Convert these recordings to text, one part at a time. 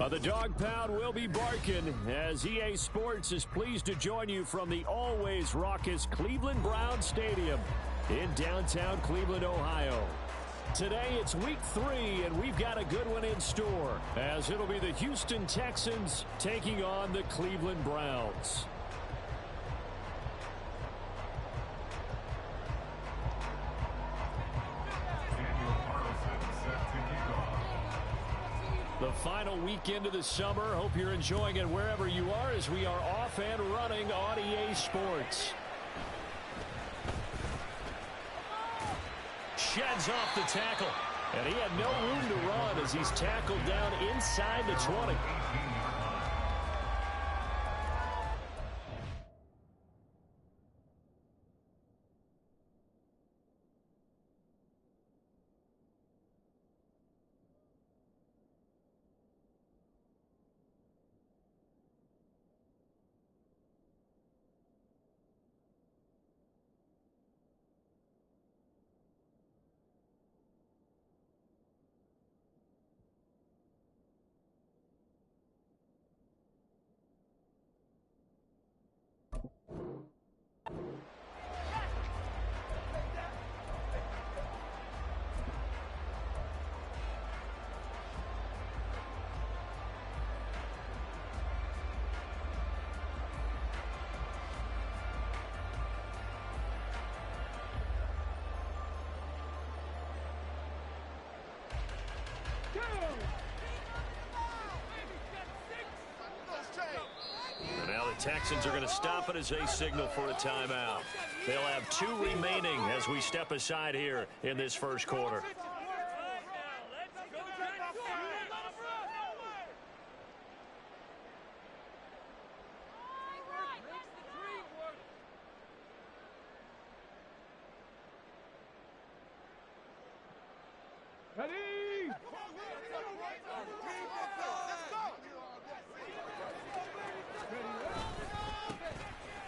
The dog pound will be barking as EA Sports is pleased to join you from the always raucous Cleveland Browns Stadium in downtown Cleveland, Ohio. Today it's week 3, and we've got a good one in store as it'll be the Houston Texans taking on the Cleveland Browns. The final weekend of the summer. Hope you're enjoying it wherever you are as we are off and running on EA Sports. Sheds off the tackle. And he had no room to run as he's tackled down inside the 20. Texans are going to stop it as they signal for a timeout. They'll have 2 remaining as we step aside here in this first quarter.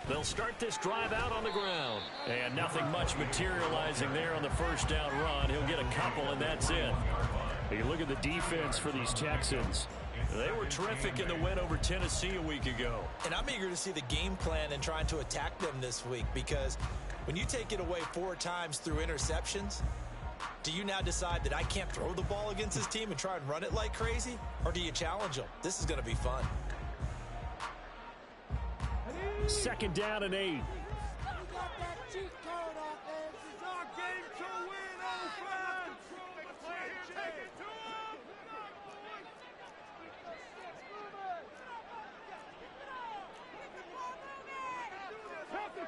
They'll start this drive out on the ground. And nothing much materializing there on the first down run. He'll get a couple, and that's it. You look at the defense for these Texans. They were terrific in the win over Tennessee a week ago. And I'm eager to see the game plan and trying to attack them this week, because when you take it away 4 times through interceptions, do you now decide that I can't throw the ball against this team and try and run it like crazy? Or do you challenge them? This is going to be fun. Second down and 8.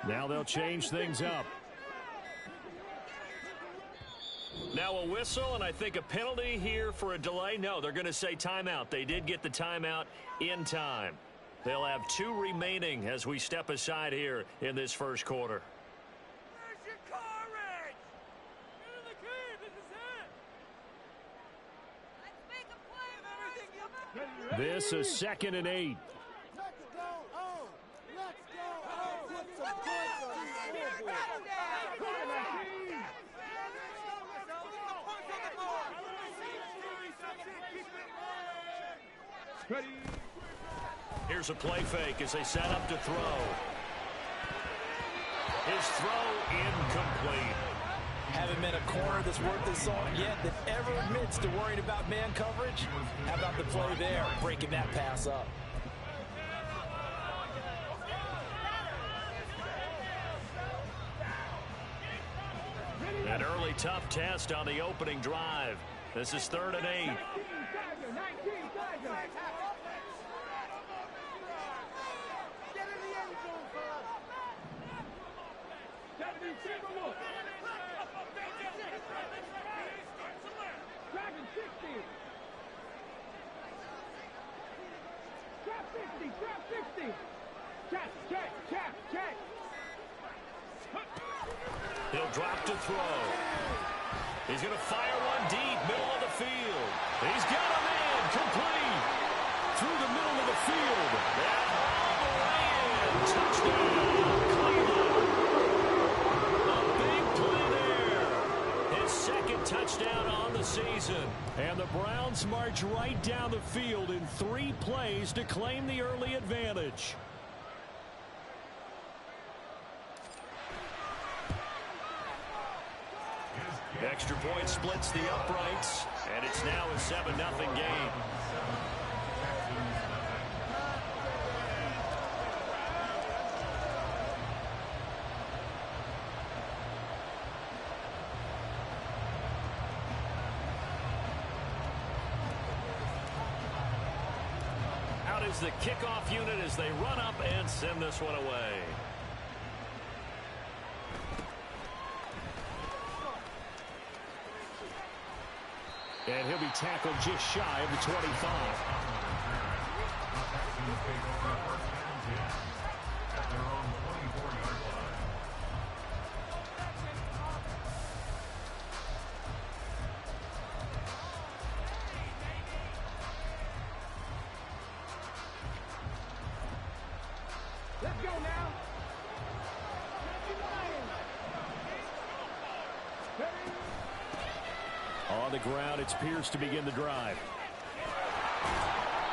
Now they'll change things up. Now a whistle, and I think a penalty here for a delay. No, they're going to say timeout. They did get the timeout in time. They'll have 2 remaining as we step aside here in this first quarter. Where's your courage? Get in the game. This is it. Let's make a play, boys. This is second and 8. Let's go. Oh, let's go. Oh, put some points on the scoreboard. Ready. Here's a play fake as they set up to throw. His throw incomplete. Haven't met a corner that's worth his salt yet that ever admits to worrying about man coverage. How about the play there, breaking that pass up? An early tough test on the opening drive. This is 3rd and 8. He'll drop to throw. He's going to fire one deep, middle of the field. He's got a man complete through the middle of the field. And all the way in. Touchdown, Cleveland. A big play there. His 2nd touchdown on the season. And the Browns Browns march right down the field in 3 plays to claim the early advantage. Extra point splits the uprights, and it's now a 7-0 game. Out is the kickoff unit as they run up and send this one away. And he'll be tackled just shy of the 25. Let's go now. On the ground, it's Pierce to begin the drive.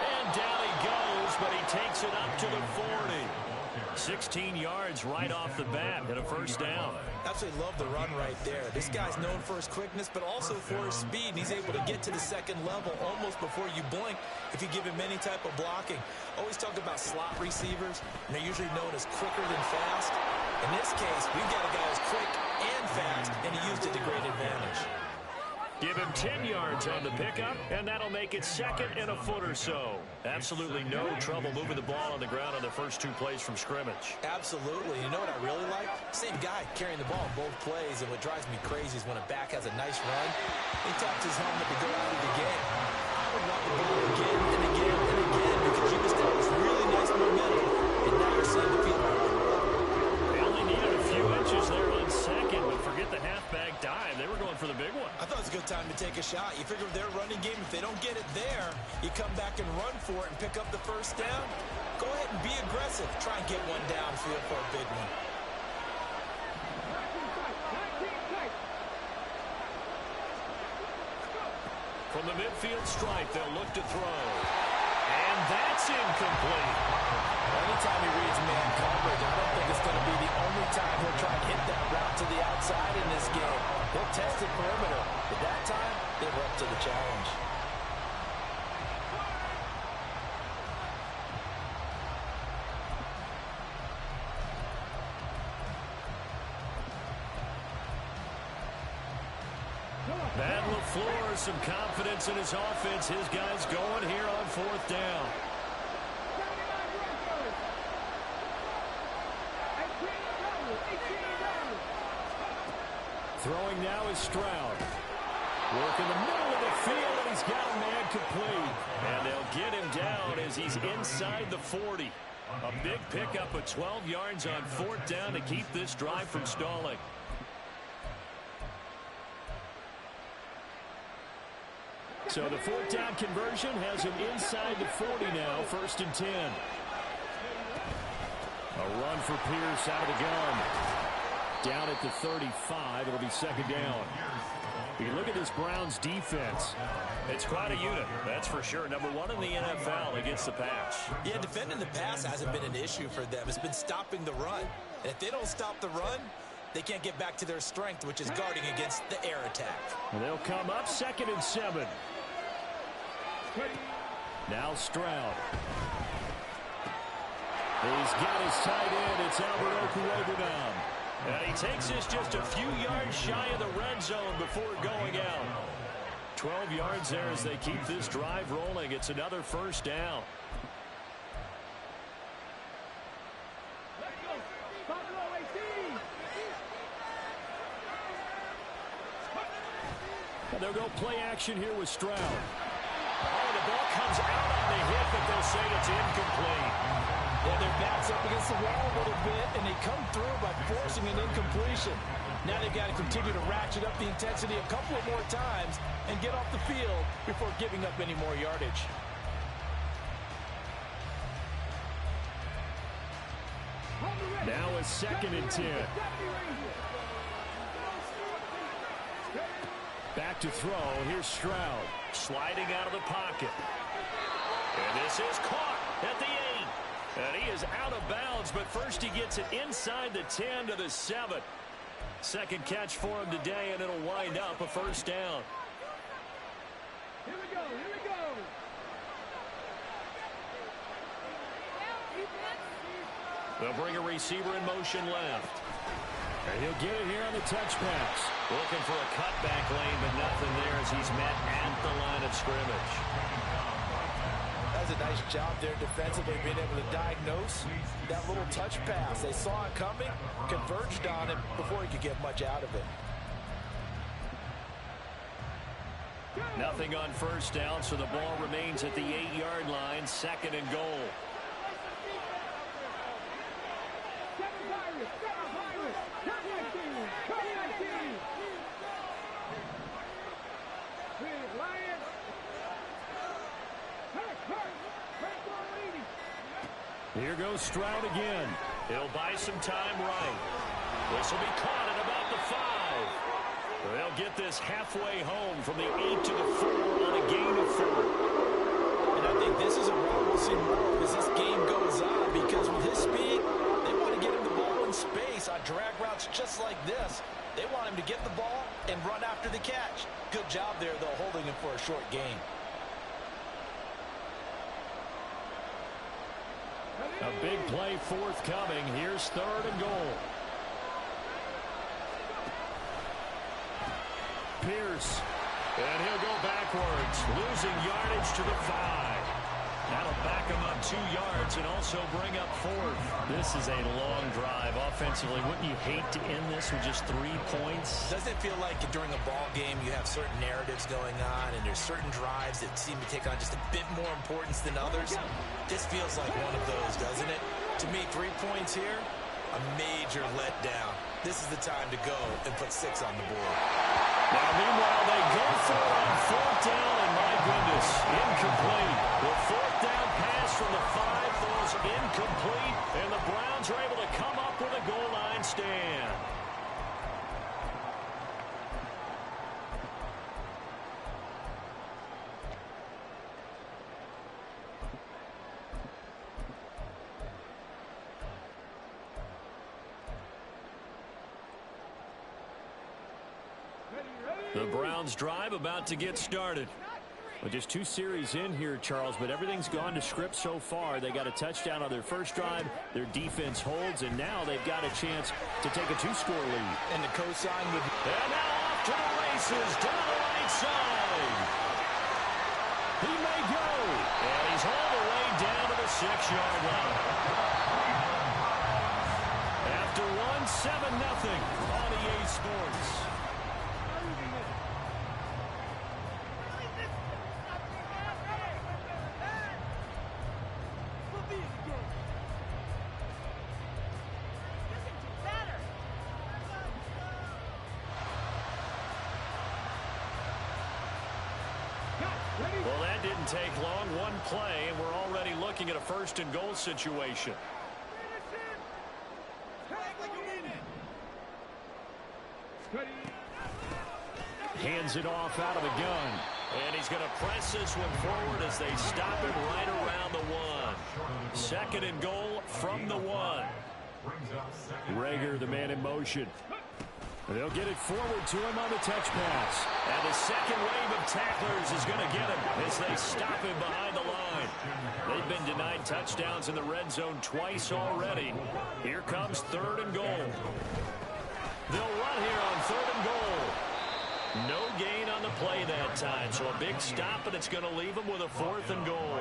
And down he goes, but he takes it up to the 40. 16 yards right off the bat and a first down. Absolutely love the run right there. This guy's known for his quickness, but also for his speed. And he's able to get to the second level almost before you blink if you give him any type of blocking. Always talk about slot receivers, and they're usually known as quicker than fast. In this case, we've got a guy who's quick and fast, and he used it to great advantage. Give him 10 yards on the pickup, and that'll make it second and a foot or so. Absolutely no trouble moving the ball on the ground on the first 2 plays from scrimmage. Absolutely. You know what I really like? Same guy carrying the ball in both plays, and what drives me crazy is when a back has a nice run, he taps his helmet to go out of the game. I would want the ball again and again and again because you established really nice momentum, and now you're seeing the field. They only needed a few inches there on second, but forget the halfback dive. They were going for the big one. I thought it was a good time to take a shot. You figure with their running game, if they don't get it there, you come back and run for it and pick up the first down. Go ahead and be aggressive. Try and get one downfield for a big one. From the midfield stripe, they'll look to throw. And that's incomplete. Anytime he reads man coverage, I don't think it's going to be the only time he'll try and hit that route to the outside in this game. He'll test the perimeter, but that time, they were up to the challenge. Matt LaFleur, some confidence in his offense. His guys going here on 4th down. Throwing now is Stroud. Work in the middle of the field, and he's got a man complete. And they'll get him down as he's inside the 40. A big pickup of 12 yards on 4th down to keep this drive from stalling. So the 4th down conversion has him inside the 40 now, 1st and 10. A run for Pierce out of the gun. Down at the 35, it'll be 2nd down. You look at this Browns defense. It's quite a unit, that's for sure. Number 1 in the NFL against the pass. Yeah, defending the pass hasn't been an issue for them. It's been stopping the run. And if they don't stop the run, they can't get back to their strength, which is guarding against the air attack. And they'll come up 2nd and 7. Now Stroud. He's got his tight end. It's Albert Okuwebunam. And he takes this just a few yards shy of the red zone before going out. 12 yards there as they keep this drive rolling. It's another 1st down. And they'll go play action here with Stroud. Oh, the ball comes out on the hit, but they'll say it's incomplete. Yeah, their back's up against the wall a little bit, and they come through by forcing an incompletion. Now they've got to continue to ratchet up the intensity a couple of more times and get off the field before giving up any more yardage. Now a 2nd and 10. Back to throw. Here's Stroud. Sliding out of the pocket. And this is caught at the 8. And he is out of bounds, but first he gets it inside the 10 to the 7. Second catch for him today, and it'll wind up a first down. Here we go, here we go. They'll bring a receiver in motion left. And he'll get it here on the touch pass. Looking for a cutback lane, but nothing there as he's met at the line of scrimmage. That's a nice job there defensively, being able to diagnose that little touch pass. They saw it coming, converged on it before he could get much out of it. Nothing on first down, so the ball remains at the 8-yard line, second and goal. Here goes Stroud again. He'll buy some time right. This will be caught at about the 5. They'll get this halfway home from the 8 to the 4 on a gain of 4. And I think this is a route we'll see more as this game goes on, because with his speed, they want to get him the ball in space on drag routes just like this. They want him to get the ball and run after the catch. Good job there, though, holding him for a short gain. A big play forthcoming. Here's third and goal. Pierce. And he'll go backwards, losing yardage to the 5. That'll back him up 2 yards and also bring up 4th. This is a long drive offensively. Wouldn't you hate to end this with just 3 points? Doesn't it feel like during a ball game you have certain narratives going on and there's certain drives that seem to take on just a bit more importance than others? This feels like one of those, doesn't it? To me, 3 points here, a major letdown. This is the time to go and put 6 on the board. Now, meanwhile, they go for it on 4th down, and my goodness, incomplete. The 4th down pass from the 5 falls incomplete, and the Browns are able to come up with a goal line stand. The Browns drive about to get started. Well, just 2 series in here, Charles, but everything's gone to script so far. They got a touchdown on their first drive. Their defense holds, and now they've got a chance to take a 2-score lead. And the cosign would... And now off to the races down the right side. He may go. And he's all the way down to the 6-yard line. After 1, 7-0 on EA Sports. Well, that didn't take long. 1 play, and we're already looking at a 1st and goal situation. Hands it off out of the gun. And he's going to press this one forward as they stop him right around the 1. 2nd and goal from the 1. Rager, the man in motion. They'll get it forward to him on the touch pass. And the second wave of tacklers is going to get him as they stop him behind the line. They've been denied touchdowns in the red zone twice already. Here comes 3rd and goal. They'll run here on 3rd and goal. No gain on the play that time, so a big stop, and it's going to leave them with a 4th and goal.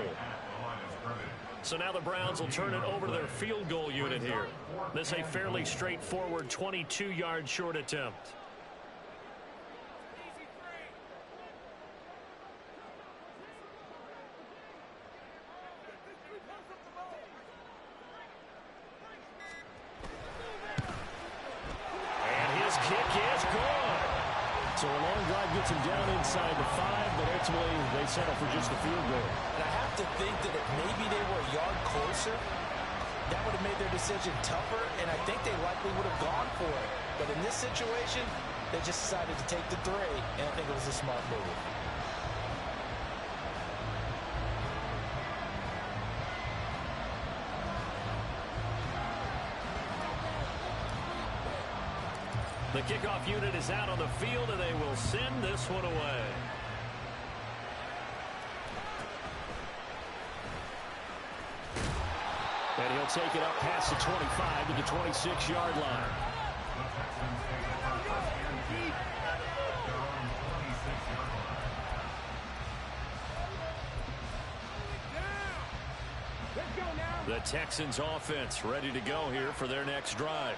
So now the Browns will turn it over to their field goal unit here. This a fairly straightforward 22-yard short attempt. And his kick is good. So a long drive gets him down inside the 5, but ultimately they settle for just the field goal. And I have to think that if maybe they were a yard closer, that would have made their decision tougher, and I think they likely would have gone for it. But in this situation, They just decided to take the 3, and I think it was a smart move. The kickoff unit is out on the field, and they will send this one away. And he'll take it up past the 25 to the 26-yard line. The Texans offense ready to go here for their next drive.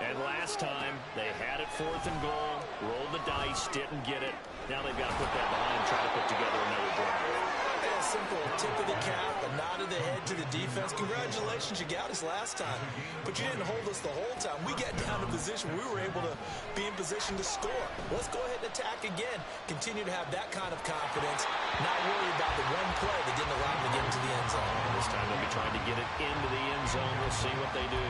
And last time, they had it 4th and goal, rolled the dice, didn't get it. Now they've got to put that behind and try to put together another drive. A simple tip of the cap, a nod of the head to the defense. Congratulations, you got us last time. But you didn't hold us the whole time. We got down to position. We were able to be in position to score. Let's go ahead and attack again. Continue to have that kind of confidence. Not worry about the one play that didn't allow them to get into the end zone. This time they'll be trying to get it into the end zone. We'll see what they do.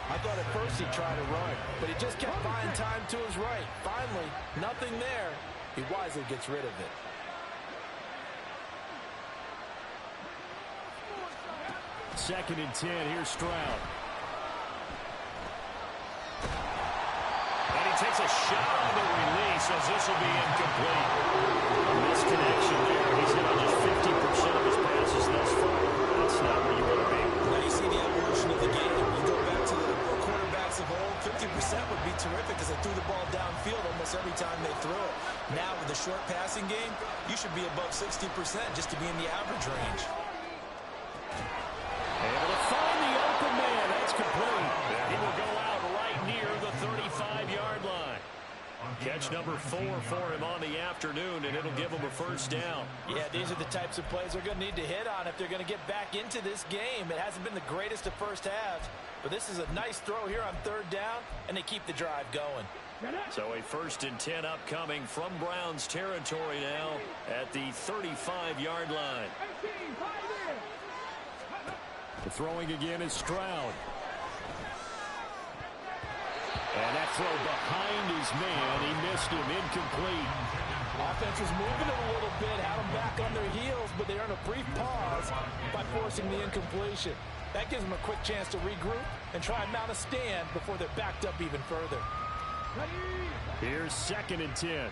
I thought at first he'd try to run, but he just kept buying time to his right. Finally, nothing there. He wisely gets rid of it. Second and 10, here's Stroud. And he takes a shot on the release as this will be incomplete. A misconnection there. He's hit on just 50% of his passes thus far. That's not where you want to be. Now you see the evolution of the game. You go back to the quarterbacks of old, 50% would be terrific because they threw the ball downfield almost every time they threw it. Now with the short passing game, you should be above 60% just to be in the average range. Able to find the open man. That's complete. And he will go out right near the 35-yard line. Catch number 4 for him on the afternoon, and it'll give him a first down. Yeah, these are the types of plays they're going to need to hit on if they're going to get back into this game. It hasn't been the greatest of first halves, but this is a nice throw here on 3rd down, and they keep the drive going. So a 1st and 10 upcoming from Browns territory now at the 35-yard line. The throwing again is Stroud. And that throw behind his man. He missed him. Incomplete. Offense was moving it a little bit, had them back on their heels, but they earned a brief pause by forcing the incompletion. That gives them a quick chance to regroup and try and mount a stand before they're backed up even further. Here's 2nd and 10.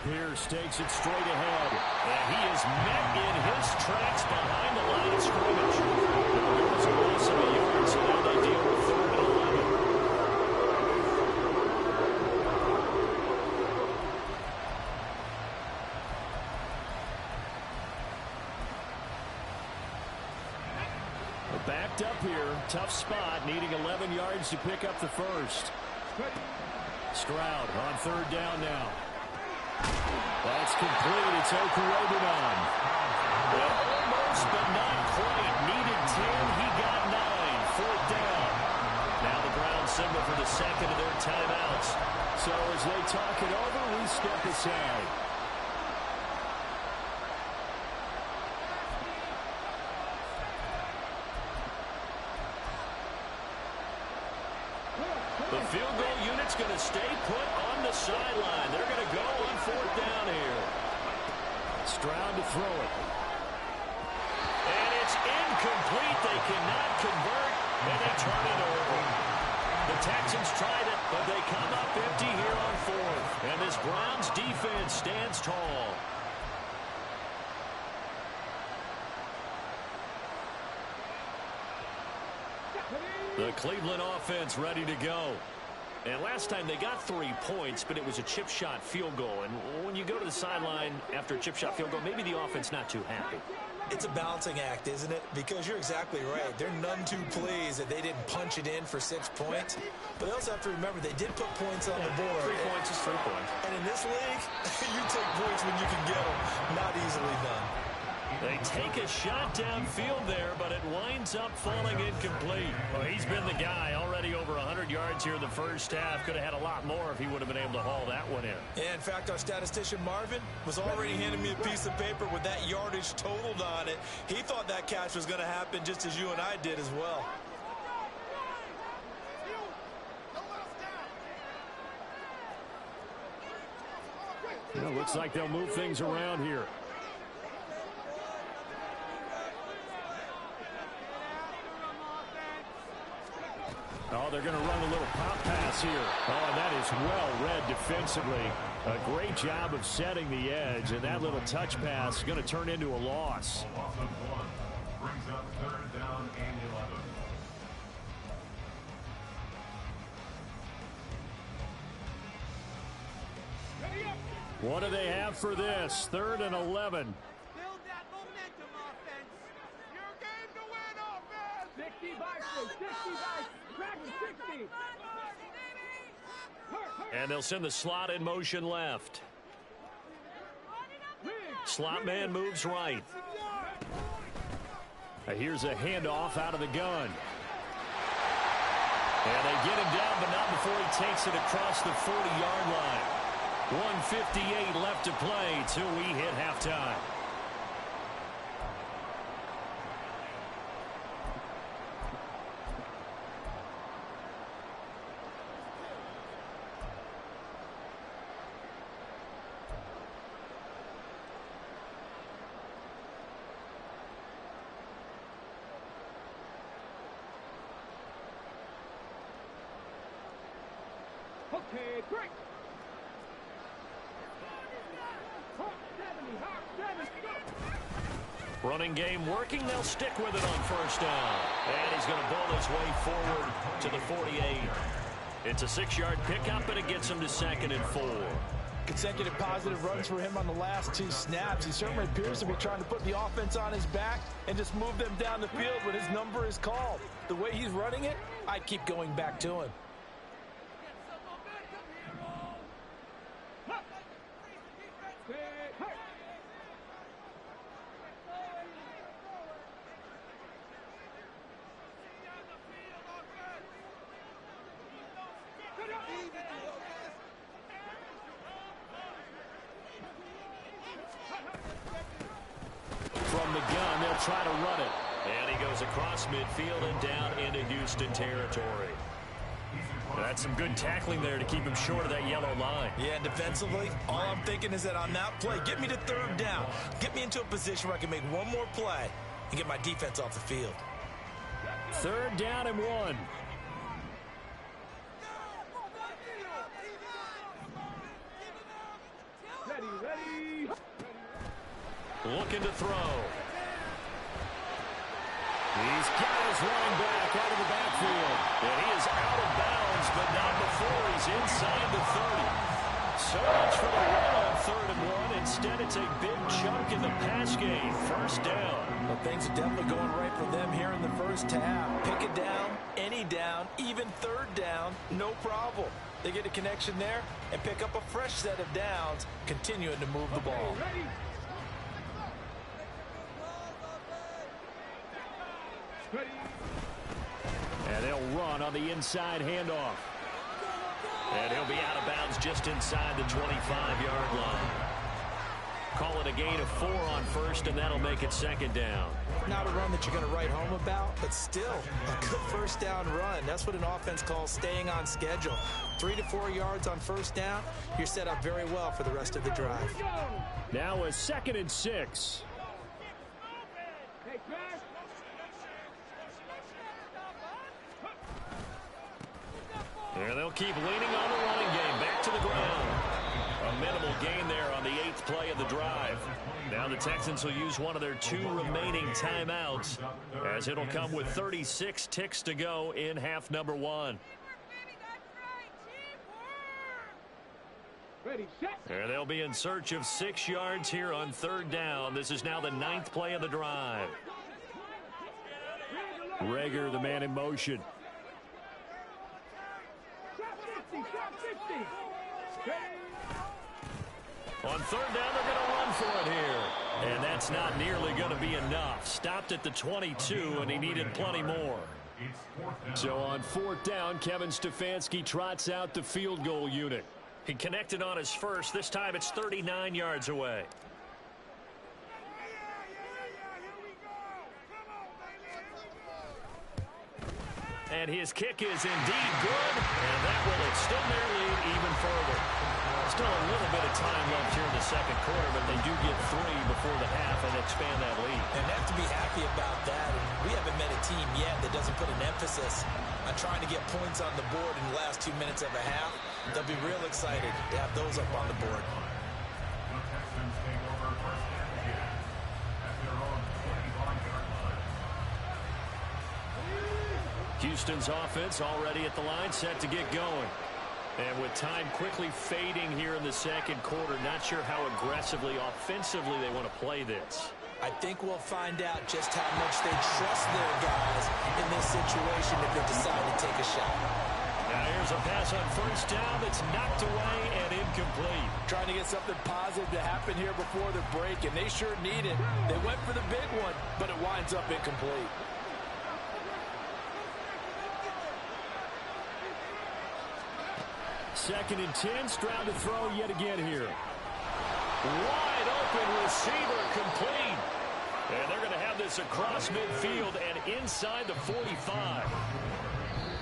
Pierce takes it straight ahead. And he is met in his tracks behind the line of scrimmage. There was a loss of a yard, so now they deal with 3rd and 11. We're backed up here. Tough spot, needing 11 yards to pick up the first. Stroud on 3rd down now. That's complete. It's Okurobanon. Well, almost, but not quite. Needed 10. He got 9. 4th down. Now the Browns signal for the second of their timeouts. So as they talk it over, we step aside. The field goal unit's going to stay put on the sideline. They're going to go on 4th down here. Stroud to throw it. And it's incomplete. They cannot convert, and they turn it over. The Texans tried it, but they come up empty here on 4th. And this Browns defense stands tall. The Cleveland offense ready to go. And last time they got 3 points, but it was a chip shot field goal. And when you go to the sideline after a chip shot field goal, maybe the offense not too happy. It's a balancing act, isn't it? Because you're exactly right. They're none too pleased that they didn't punch it in for 6 points. But they also have to remember they did put points on the board. 3 points is 3 points. And in this league, you take points when you can get them. Not easily done. They take a shot downfield there, but it winds up falling incomplete. Well, he's been the guy already over 100 yards here in the first half. Could have had a lot more if he would have been able to haul that one in. Yeah, in fact, our statistician Marvin was already handing me a piece of paper with that yardage totaled on it. He thought that catch was going to happen just as you and I did as well. Well, looks like they'll move things around here. Oh, they're going to run a little pop pass here. Oh, and that is well read defensively. A great job of setting the edge, and that little touch pass is going to turn into a loss. Brings up third down and 11. What do they have for this? 3rd and 11. Build that momentum, offense. Your game to win, offense. 60 by 60 by practice 60. And they'll send the slot in motion left. Slot man moves right. Here's a handoff out of the gun. And they get him down, but not before he takes it across the 40-yard line. 1:58 left to play till we hit halftime. Okay, break. Running game working. They'll stick with it on first down. And he's going to bowl his way forward to the 48. It's a 6-yard pickup, and it gets him to 2nd and 4. Consecutive positive runs for him on the last 2 snaps. He certainly appears to be trying to put the offense on his back and just move them down the field when his number is called. The way he's running it, I keep going back to him. From the gun, they'll try to run it. And he goes across midfield and down into Houston territory. That's some good tackling there to keep him short of that yellow line. Yeah, and defensively, all I'm thinking is that on that play, get me to 3rd down. Get me into a position where I can make one more play and get my defense off the field. 3rd down and 1. Ready. Looking to throw. He's got his running back out of the backfield. And he is out of bounds, but not before he's inside the 30. So much for the run on 3rd and 1. Instead, it's a big chunk in the pass game. First down. Well, things are definitely going right for them here in the first half. Pick it down, any down, even 3rd down, no problem. They get a connection there and pick up a fresh set of downs, continuing to move the ball. And they'll run on the inside handoff. And he'll be out of bounds just inside the 25-yard line. Call it a gain of 4 on first, and that'll make it 2nd down. Not a run that you're going to write home about, but still a good first down run. That's what an offense calls staying on schedule. 3 to 4 yards on first down, you're set up very well for the rest of the drive. Now a 2nd and 6. And they'll keep leaning on the running game. Back to the ground. A minimal gain there on the 8th play of the drive. Now the Texans will use one of their 2 remaining timeouts, as it'll come with 36 ticks to go in half number 1. And they'll be in search of 6 yards here on 3rd down. This is now the 9th play of the drive. Rager, the man in motion. On 3rd down, they're going to run for it here. And that's not nearly going to be enough. Stopped at the 22, and he needed plenty more. So on 4th down, Kevin Stefanski trots out the field goal unit. He connected on his first. This time it's 39 yards away. And his kick is indeed good, and that will extend their lead even further. Still a little bit of time left here in the second quarter, but they do get 3 before the half and expand that lead. And they have to be happy about that. And we haven't met a team yet that doesn't put an emphasis on trying to get points on the board in the last 2 minutes of a half. They'll be real excited to have those up on the board. The Texans take over first and 10 at their own 25-yard line. Houston's offense already at the line, set to get going. And with time quickly fading here in the second quarter, not sure how aggressively, offensively they want to play this. I think we'll find out just how much they trust their guys in this situation if they decide to take a shot. Now here's a pass on first down that's knocked away and incomplete. Trying to get something positive to happen here before the break, and they sure need it. They went for the big one, but it winds up incomplete. Second and 10, Stroud to throw yet again here. Wide open receiver, complete. And they're going to have this across midfield and inside the 45.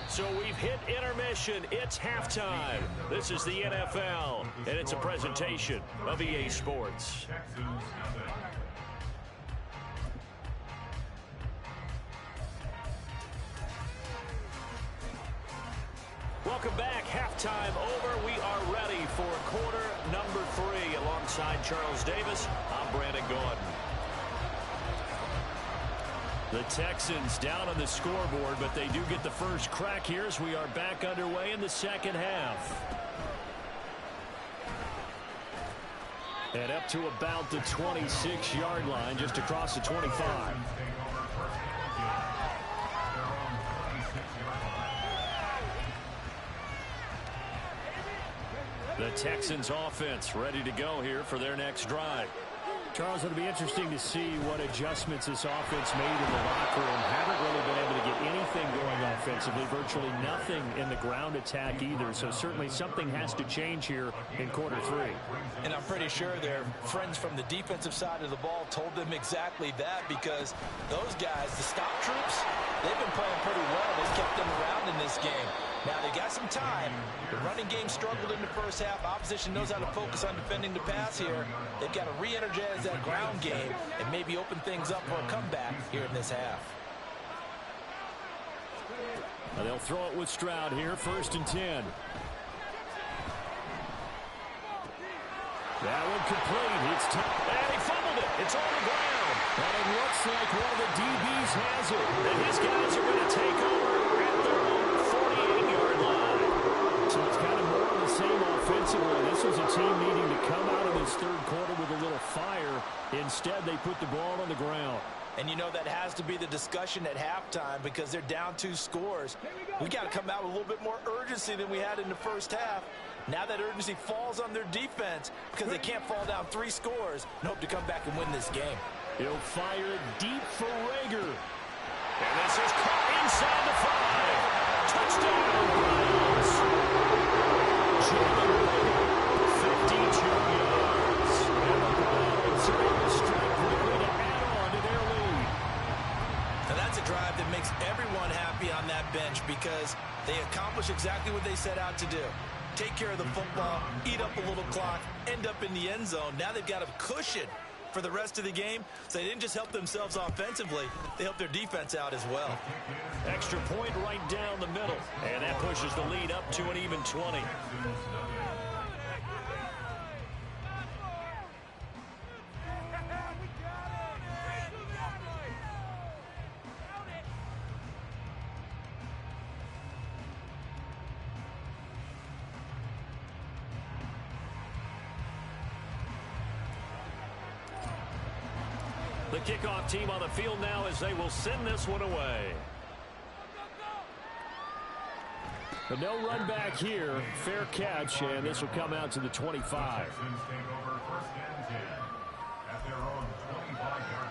So we've hit intermission. It's halftime. This is the NFL, and it's a presentation of EA Sports. Texans nothing. Welcome back. Halftime over. We are ready for quarter number 3. Alongside Charles Davis, I'm Brandon Gordon. The Texans down on the scoreboard, but they do get the first crack here as we are back underway in the second half. And up to about the 26-yard line, just across the 25. Take over first and 10 at their own 26-yard line. The Texans offense ready to go here for their next drive. Charles, it'll be interesting to see what adjustments this offense made in the locker room. Haven't really been able to get anything going offensively, virtually nothing in the ground attack either. So certainly something has to change here in quarter 3. And I'm pretty sure their friends from the defensive side of the ball told them exactly that, because those guys, the stop troops, they've been playing pretty well. They've kept them around in this game. Now they got some time. The running game struggled in the first half. Opposition knows how to focus on defending the pass here. They've got to re-energize that ground game and maybe open things up for a comeback here in this half. Now they'll throw it with Stroud here, first and 10. That one complete. It's and he fumbled it. It's on the ground. And it looks like one of the DBs has it. And his guys are going to take over at their own 48-yard line. So it's kind of more of the same offensively. This was a team needing to come out of this third quarter with a little fire. Instead, they put the ball on the ground. And you know that has to be the discussion at halftime, because they're down 2 scores. We got to come out with a little bit more urgency than we had in the first half. Now that urgency falls on their defense because they can't fall down 3 scores and hope to come back and win this game. He'll fire deep for Rager. And this is caught inside the 5. Touchdown, Browns. Jalen Rager, 52 yards. And the Browns are able to strike quickly to add on to their lead. Now that's a drive that makes everyone happy on that bench, because they accomplish exactly what they set out to do. Take care of the football, eat up a little clock, end up in the end zone. Now they've got a cushion for the rest of the game. So they didn't just help themselves offensively, they helped their defense out as well. Extra point right down the middle. And that pushes the lead up to an even 20. The kickoff team on the field now as they will send this one away. But no run back here. Fair catch, and this will come out to the 25. Texans take over first and 10 at their own 25-yard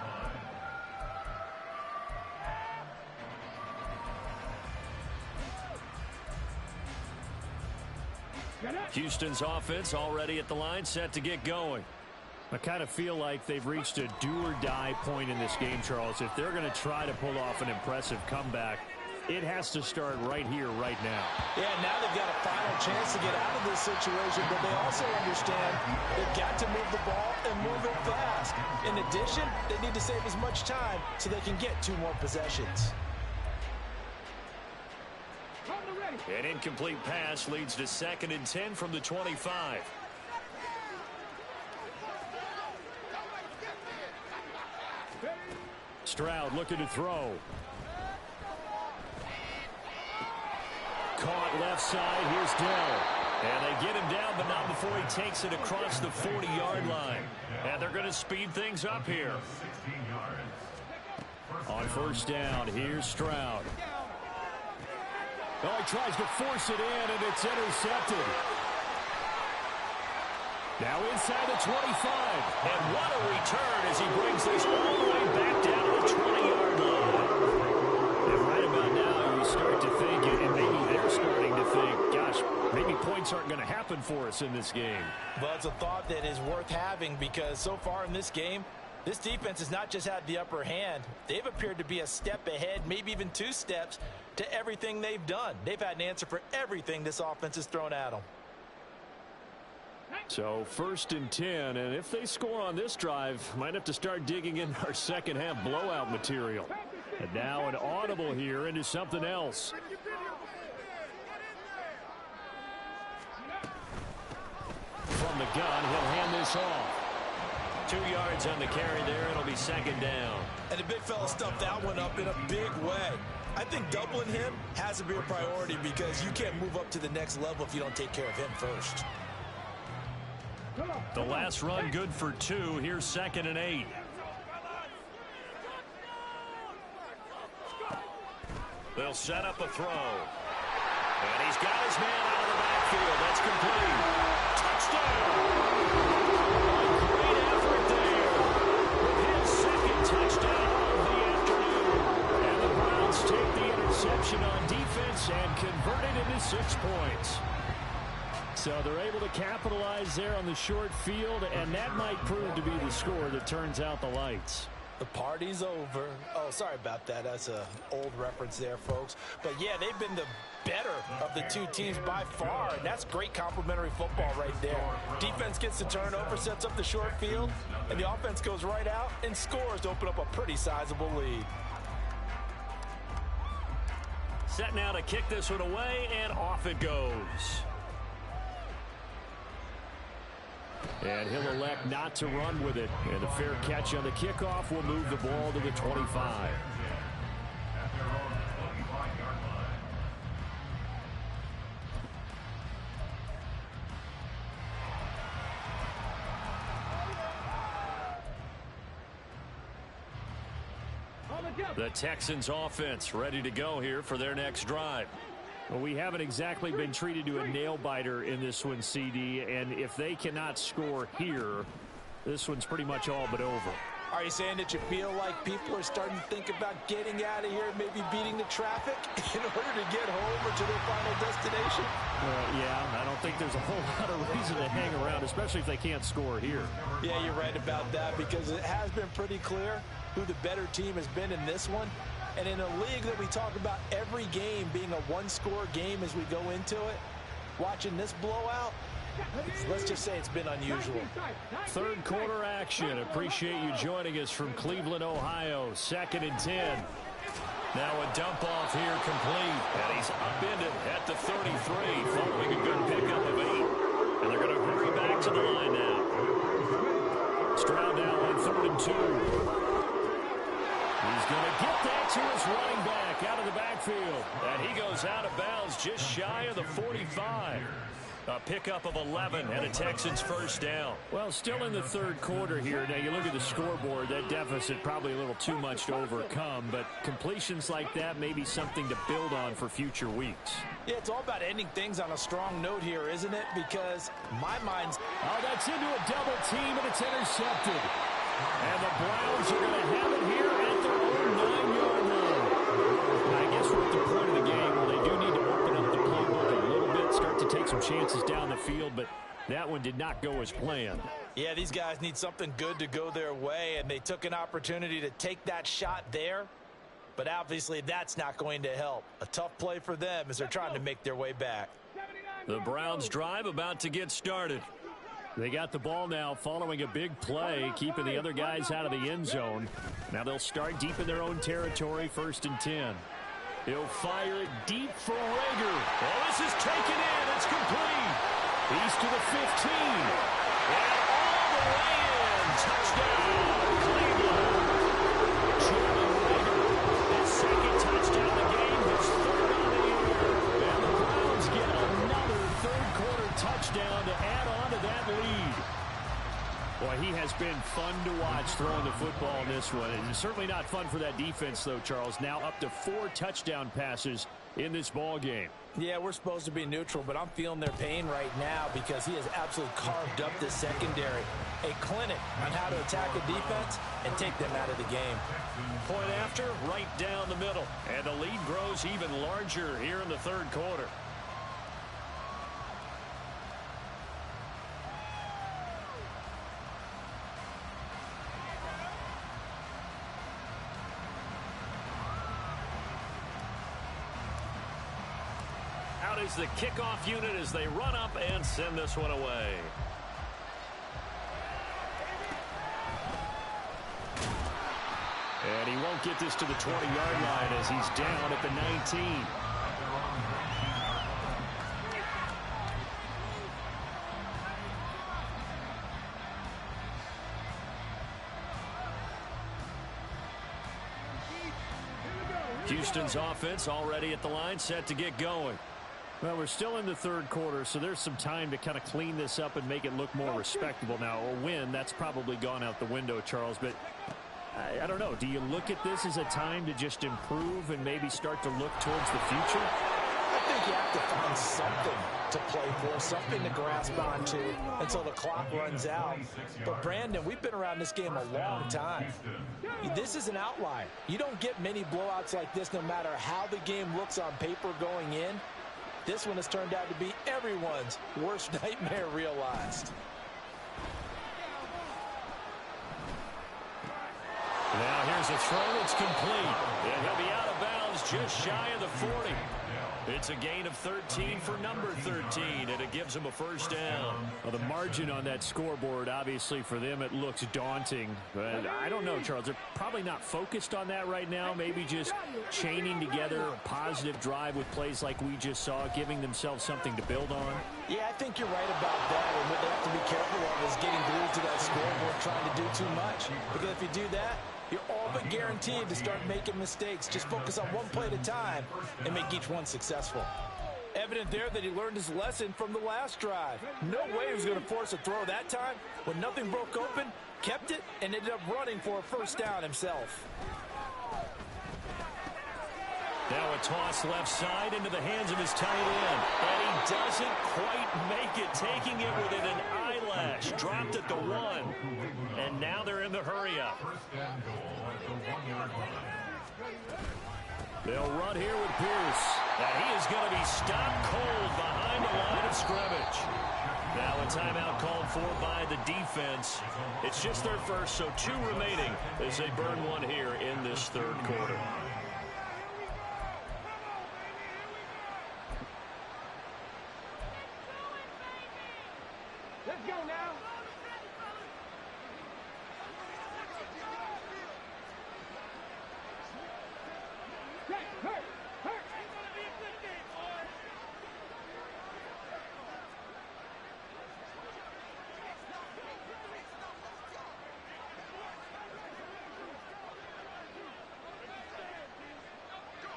line. Houston's offense already at the line, set to get going. I kind of feel like they've reached a do-or-die point in this game, Charles. If they're going to try to pull off an impressive comeback, It has to start right here, right now. Yeah, now they've got a final chance to get out of this situation, but they also understand they've got to move the ball and move it fast. In addition, they need to save as much time so they can get 2 more possessions. An incomplete pass leads to 2nd and 10 from the 25. Stroud looking to throw. Caught left side. Here's Dell. And they get him down, but not before he takes it across the 40-yard line. And they're going to speed things up here. On 1st down, here's Stroud. Oh, he tries to force it in, and it's intercepted. Now inside the 25. And what a return as he brings this all the way back down to the 20-yard line. And right about now, you start to think, and maybe they're starting to think, gosh, maybe points aren't going to happen for us in this game. Well, it's a thought that is worth having because so far in this game, this defense has not just had the upper hand. They've appeared to be a step ahead, maybe even 2 steps, to everything they've done. They've had an answer for everything this offense has thrown at them. So 1st and 10, and if they score on this drive, might have to start digging in our second half blowout material. And now an audible here into something else. From the gun, he'll hand this off. 2 yards on the carry there. It'll be 2nd down. And the big fella stuffed that one up in a big way. I think doubling him has to be a priority because you can't move up to the next level if you don't take care of him first. The last run good for 2. Here's 2nd and 8. They'll set up a throw. And he's got his man out of the backfield. That's complete. Touchdown! Great effort there. With his 2nd touchdown of the afternoon. And the Browns take the interception on defense and convert it into 6 points. So they're able to capitalize there on the short field, and that might prove to be the score that turns out the lights. The party's over. Oh, sorry about that. That's an old reference there, folks. But, yeah, they've been the better of the 2 teams by far, and that's great complimentary football right there. Defense gets the turnover, sets up the short field, and the offense goes right out and scores to open up a pretty sizable lead. Set now to kick this one away, and off it goes. And he'll elect not to run with it. And a fair catch on the kickoff will move the ball to the 25. The Texans offense ready to go here for their next drive. Well, we haven't exactly been treated to a nail-biter in this one, CD, and if they cannot score here, this one's pretty much all but over. Are you saying that you feel like people are starting to think about getting out of here, maybe beating the traffic in order to get home or to their final destination? Yeah, I don't think there's a whole lot of reason to hang around, especially if they can't score here. Yeah, you're right about that because it has been pretty clear who the better team has been in this one. And in a league that we talk about every game being a 1-score game as we go into it, watching this blowout, let's just say it's been unusual. 3rd quarter action. Appreciate you joining us from Cleveland, Ohio. 2nd and 10. Now a dump off here complete. And he's upended at the 33 following a good pickup of 8. And they're going to hurry back to the line now. Stroud now on 3rd and 2. He's going to get that to his running back out of the backfield. And he goes out of bounds just shy of the 45. A pickup of 11 and a Texans 1st down. Well, still in the 3rd quarter here. Now, you look at the scoreboard, that deficit probably a little too much to overcome. But completions like that may be something to build on for future weeks. Yeah, it's all about ending things on a strong note here, isn't it? Because my mind's... Oh, that's into a double team, and it's intercepted. And the Browns are going to have it here at their own 9-yard line. I guess we're at the point of the game where they do need to open up the playbook a little bit, start to take some chances down the field, but that one did not go as planned. Yeah, these guys need something good to go their way, and they took an opportunity to take that shot there but obviously that's not going to help. A tough play for them as they're trying to make their way back. The Browns drive about to get started. They got the ball now following a big play, keeping the other guys out of the end zone. Now they'll start deep in their own territory, 1st and 10. He'll fire it deep for Rager. Oh, this is taken in. It's complete. He's to the 15. And all the way in. Touchdown, Cleveland. Jordan Rager, his 2nd touchdown of the game, his 3rd on the year. And the Browns get another 3rd-quarter touchdown to add on to that lead. Boy, he has been fun to watch throwing the football in this one. It's certainly not fun for that defense, though, Charles. Now up to 4 touchdown passes in this ball game. Yeah, we're supposed to be neutral, but I'm feeling their pain right now because he has absolutely carved up this secondary. A clinic on how to attack a defense and take them out of the game. Point after, right down the middle. And the lead grows even larger here in the 3rd quarter. Out is the kickoff unit as they run up and send this one away. And he won't get this to the 20-yard line as he's down at the 19. Houston's offense already at the line, set to get going. Well, we're still in the 3rd quarter, so there's some time to kind of clean this up and make it look more respectable. Now, a win, that's probably gone out the window, Charles, but I don't know. Do you look at this as a time to just improve and maybe start to look towards the future? I think you have to find something to play for, something to grasp onto until the clock runs out. But, Brandon, we've been around this game a long time. This is an outlier. You don't get many blowouts like this no matter how the game looks on paper going in. This one has turned out to be everyone's worst nightmare realized. Now here's a throw. It's complete. And he'll be out of bounds just shy of the 40. It's a gain of 13 for number 13, and it gives them a 1st down. Well, the margin on that scoreboard, obviously, for them, it looks daunting. But I don't know, Charles. They're probably not focused on that right now. Maybe just chaining together a positive drive with plays like we just saw, giving themselves something to build on. Yeah, I think you're right about that. And what they have to be careful of is getting glued to that scoreboard trying to do too much. Because if you do that, you're all but guaranteed to start making mistakes. Just focus on one play at a time and make each one successful. Evident there that he learned his lesson from the last drive. No way he was going to force a throw that time. When nothing broke open, kept it, and ended up running for a 1st down himself. Now a toss left side into the hands of his tight end. And he doesn't quite make it, taking it within an eyelash. Dropped at the 1. And now they're in the hurry-up. They'll run here with Pierce. And he is going to be stopped cold behind the line of scrimmage. Now a timeout called for by the defense. It's just their 1st, so 2 remaining as they burn one here in this 3rd quarter. Let's go now. Hurt.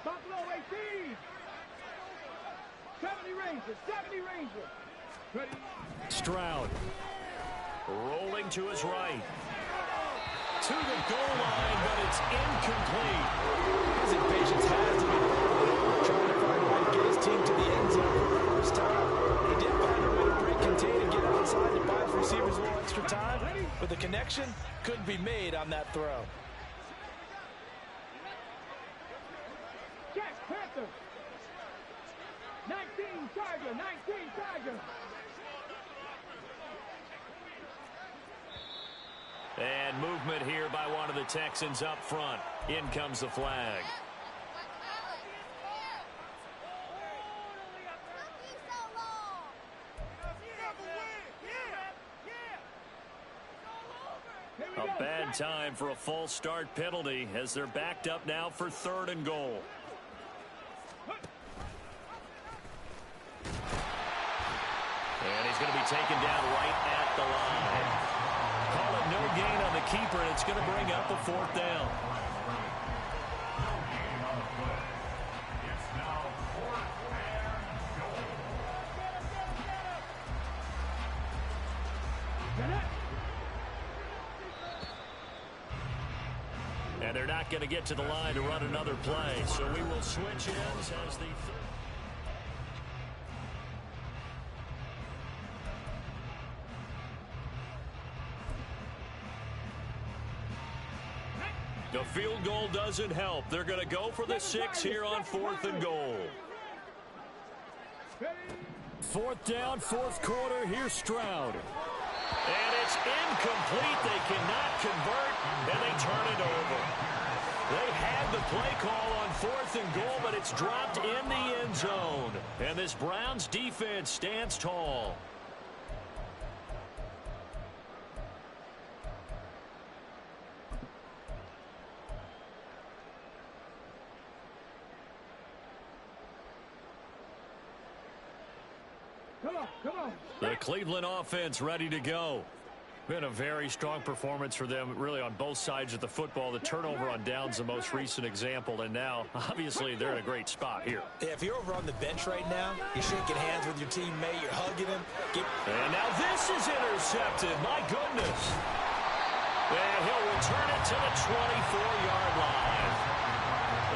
Buffalo 18. 70 Rangers. Ready. Stroud rolling to his right. To the goal line, but it's incomplete. His impatience has to be trying to find a way to get his team to the end zone for the 1st time. He did find a way to break contain and get outside to buy his receivers a little extra time, but the connection couldn't be made on that throw. Catch Panther. 19 Tiger. And movement here by one of the Texans up front. In comes the flag. A bad time for a false start penalty as they're backed up now for 3rd and goal. And he's going to be taken down right at the line. Call it no gain on the keeper, and it's going to bring up a 4th down. And they're not going to get to the line to run another play, so we will switch ends as the The field goal doesn't help. They're going to go for the 6 here on 4th and goal. 4th down, 4th quarter. Here's Stroud. And it's incomplete. They cannot convert, and they turn it over. They had the play call on 4th and goal, but it's dropped in the end zone. And this Browns defense stands tall. Come on. The Cleveland offense ready to go. Been a very strong performance for them, really, on both sides of the football. The turnover on downs, the most recent example, and now, obviously, they're in a great spot here. Yeah, if you're over on the bench right now, you're shaking hands with your teammate, you're hugging him. And now this is intercepted. My goodness. And he'll return it to the 24-yard line.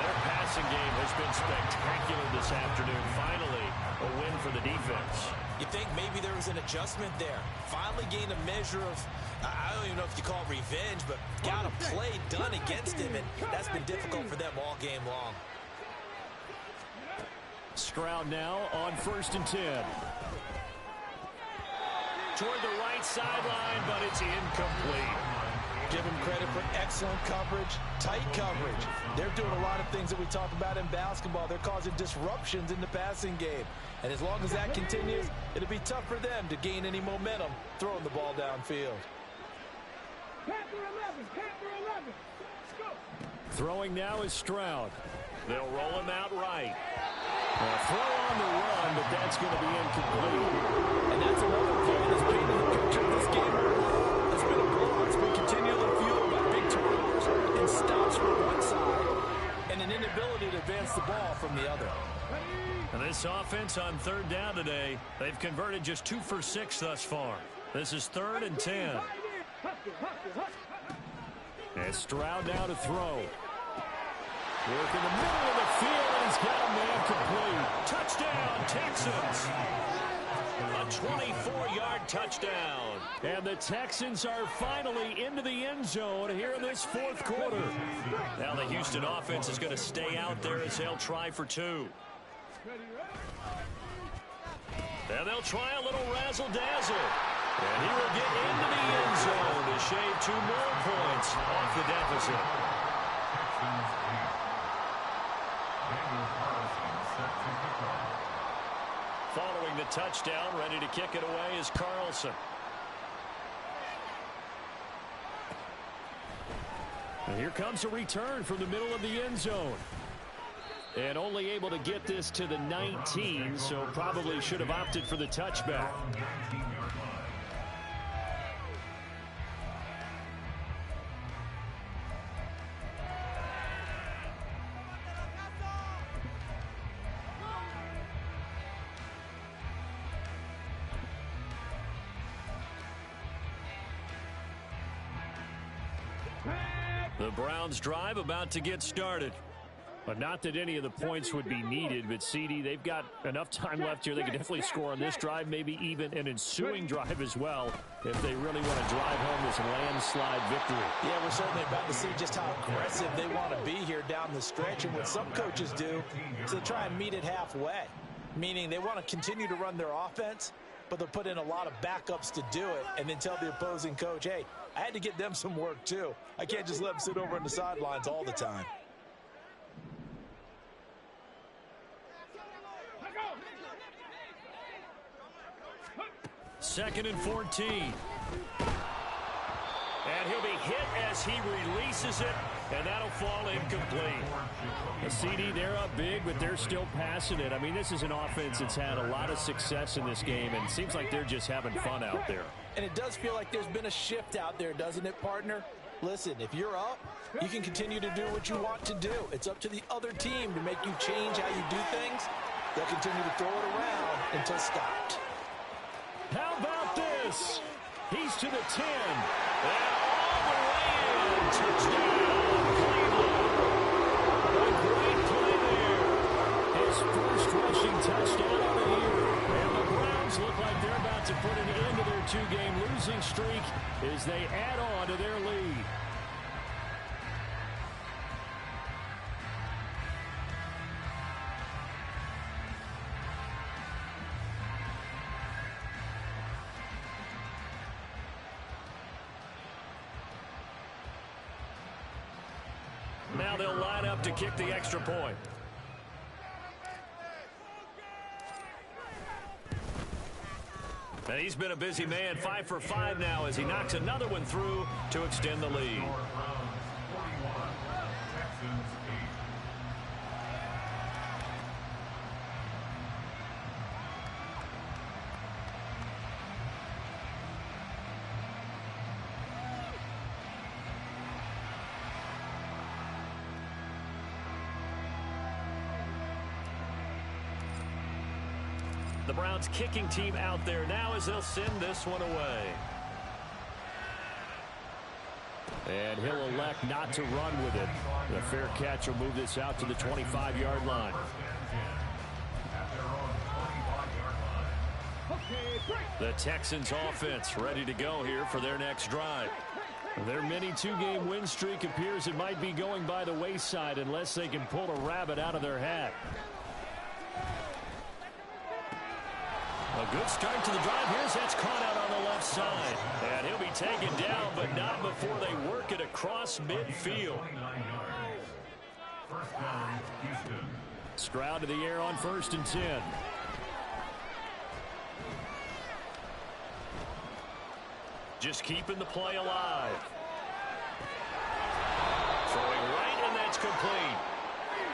Their passing game has been spectacular this afternoon. Finally, a win for the defense. You think maybe there was an adjustment there. Finally gained a measure of, I don't even know if you call it revenge, but got a play done against him, and that's been difficult for them all game long. Stroud now on 1st and 10. Toward the right sideline, but it's incomplete. Give him credit for excellent coverage, tight coverage. They're doing a lot of things that we talk about in basketball. They're causing disruptions in the passing game. And as long as that continues, it'll be tough for them to gain any momentum throwing the ball downfield. Throwing now is Stroud. They'll roll him out right. Throw on the run, but that's going to be incomplete. And that's another play that's painting the picture of this game. It's been a blowout. It's been continually fueled by big turnovers and stops from one side and an inability to advance the ball from the other. And this offense on 3rd down today, they've converted just 2 for 6 thus far. This is 3rd and 10. And Stroud now to throw. Work in the middle of the field, and he's got a man complete. Touchdown, Texans. A 24-yard touchdown. And the Texans are finally into the end zone here in this 4th quarter. Now the Houston offense is going to stay out there as they'll try for 2. And they'll try a little razzle-dazzle. And he will get into the end zone to shave 2 more points off the deficit. Following the touchdown, ready to kick it away is Carlson. And here comes a return from the middle of the end zone. And only able to get this to the 19, so probably should have opted for the touchback. The Browns drive about to get started. But not that any of the points would be needed, but CD, they've got enough time left here. They can definitely score on this drive, maybe even an ensuing drive as well, if they really want to drive home this landslide victory. Yeah, we're certainly about to see just how aggressive they want to be here down the stretch. And what some coaches do is they try and meet it halfway, meaning they want to continue to run their offense, but they'll put in a lot of backups to do it and then tell the opposing coach, hey, I had to get them some work too. I can't just let them sit over on the sidelines all the time. Go! 2nd and 14. And he'll be hit as he releases it, and that'll fall incomplete. A CD, they're up big, but they're still passing it. I mean, this is an offense that's had a lot of success in this game, and it seems like they're just having fun out there. And it does feel like there's been a shift out there, doesn't it, partner? Listen, if you're up, you can continue to do what you want to do. It's up to the other team to make you change how you do things. They'll continue to throw it around until stopped. How about this? He's to the 10. And all the way in. Touchdown, Cleveland. A great play there. His first rushing touchdown of the year. And the Browns look like they're about to put an end to their two-game losing streak as they add on to their lead. Now they'll line up to kick the extra point. And he's been a busy man, 5 for 5 now as he knocks another one through to extend the lead. The Browns kicking team out there now as they'll send this one away. And he'll elect not to run with it. The fair catch will move this out to the 25-yard line. The Texans offense ready to go here for their next drive. Their mini two-game win streak appears it might be going by the wayside unless they can pull a rabbit out of their hat. A good start to the drive here as that's caught out on the left side. And he'll be taken down, but not before they work it across midfield. Stroud to the air on 1st and 10. Just keeping the play alive. Throwing right, and that's complete.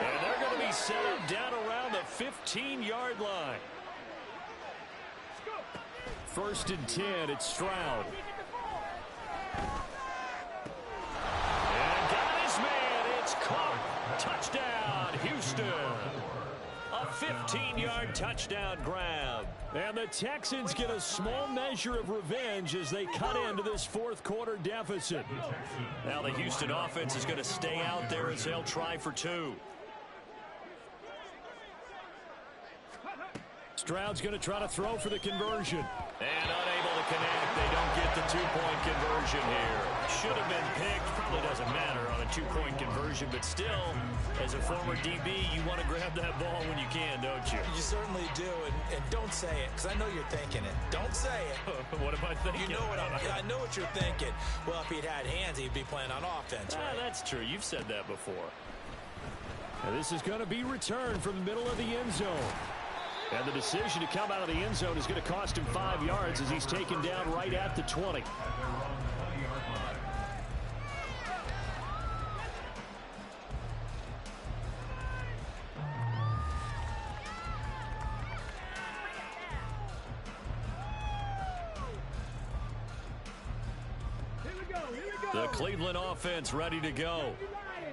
And they're going to be set up down around the 15-yard line. 1st and 10, it's Stroud. And got his man, it's caught. Touchdown, Houston. A 15-yard touchdown grab. And the Texans get a small measure of revenge as they cut into this fourth quarter deficit. Now the Houston offense is going to stay out there as they'll try for 2. Stroud's going to try to throw for the conversion. And unable to connect. They don't get the two-point conversion here. Should have been picked. Probably doesn't matter on a two-point conversion. But still, as a former DB, you want to grab that ball when you can, don't you? You certainly do. And don't say it, because I know you're thinking it. Don't say it. What am I thinking? You know what I know what you're thinking. Well, if he'd had hands, he'd be playing on offense, right? That's true. You've said that before. And this is going to be returned from the middle of the end zone. And the decision to come out of the end zone is going to cost him 5 yards as he's taken down right at the 20. The Cleveland offense ready to go.